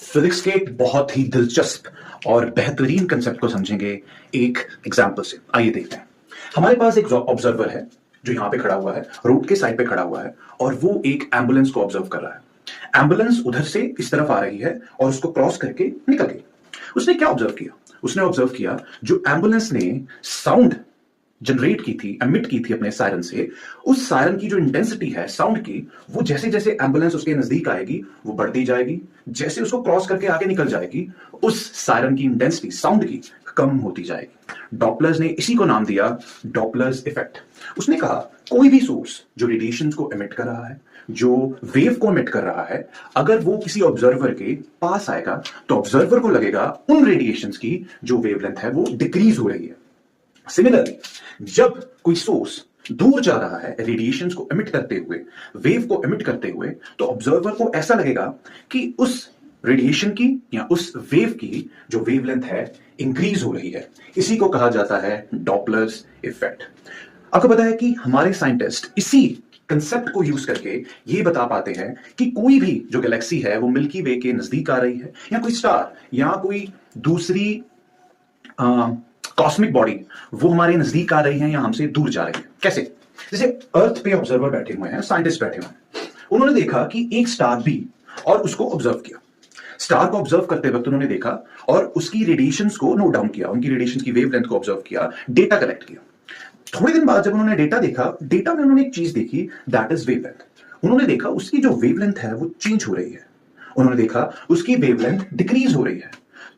Physics के एक बहुत ही दिलचस्प और बेहतरीन कंसेप्ट को समझेंगे एक एग्जाम्पल से। आइए देखते हैं। हमारे पास एक ऑब्जर्वर है जो यहां पे खड़ा हुआ है, रोड के साइड पे खड़ा हुआ है और वो एक एम्बुलेंस को ऑब्जर्व कर रहा है। एम्बुलेंस उधर से इस तरफ आ रही है और उसको क्रॉस करके निकल गई। उसने क्या ऑब्जर्व किया? उसने ऑब्जर्व किया जो एम्बुलेंस ने साउंड जनरेट की थी, एमिट की थी अपने सायरन से, उस सायरन की जो इंटेंसिटी है साउंड की, वो जैसे जैसे एम्बुलेंस उसके नजदीक आएगी वो बढ़ती जाएगी। जैसे उसको क्रॉस करके आगे निकल जाएगी उस सायरन की इंटेंसिटी साउंड की कम होती जाएगी। डॉपलर्स ने इसी को नाम दिया डॉपलर्स इफेक्ट। उसने कहा कोई भी सोर्स जो रेडिएशन को एमिट कर रहा है, जो वेव को एमिट कर रहा है, अगर वो किसी ऑब्जर्वर के पास आएगा तो ऑब्जर्वर को लगेगा उन रेडिएशंस की जो वेवलेंथ है वो डिक्रीज हो रही है। सिमिलरली जब कोई सोर्स दूर जा रहा है रेडिएशंस को एमिट करते हुए, वेव को एमिट करते हुए, तो ऑब्जर्वर को ऐसा लगेगा कि उस रेडिएशन की या उस वेव की जो वेवलेंथ है इंक्रीज हो रही है। इसी को कहा जाता है डॉपलर्स इफेक्ट। आपको पता है कि हमारे साइंटिस्ट इसी कंसेप्ट को यूज करके ये बता पाते हैं कि कोई भी जो गैलेक्सी है वो मिल्की वे के नजदीक आ रही है, या कोई स्टार या कोई दूसरी कॉस्मिक बॉडी वो हमारे नजदीक आ रही है या हमसे दूर जा रही है। कैसे? जैसे अर्थ पे ऑब्जर्वर बैठे हुए हैं, साइंटिस्ट बैठे हुए हैं, उन्होंने देखा कि एक स्टार भी, और उसको ऑब्जर्व किया। स्टार को ऑब्जर्व करते वक्त उन्होंने देखा और उसकी रेडिएशंस को नोट डाउन किया, उनकी रेडिएशंस की वेवलेंथ को ऑब्जर्व किया, डेटा कलेक्ट किया। थोड़े दिन बाद जब उन्होंने डेटा देखा, डेटा में उन्होंने एक चीज देखी, दैट इज वेवलेंथ। उन्होंने देखा उसकी जो वेवलेंथ है वो चेंज हो रही है। उन्होंने देखा उसकी वेवलेंथ डिक्रीज हो रही है।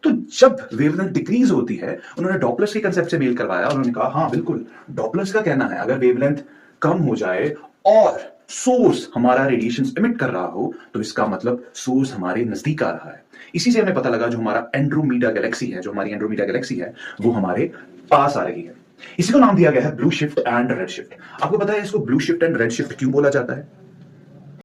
तो जब वेवलेंथ डिक्रीज होती है, उन्होंने डॉपलर्स के कंसेप्ट से मेल करवाया। उन्होंने कहा हाँ बिल्कुल, डॉपलर्स का कहना है अगर वेवलेंथ कम हो जाए और सोर्स हमारा रेडिएशन एमिट कर रहा हो तो इसका मतलब सोर्स हमारे नजदीक आ रहा है। इसी से हमें पता लगा जो हमारा एंड्रोमीडा गैलेक्सी है, जो हमारी एंड्रोमीडा गैलेक्सी है वो हमारे पास आ रही है। इसी को नाम दिया गया है blue shift and red shift. आपको पता है इसको blue shift and red shift क्यों बोला जाता है?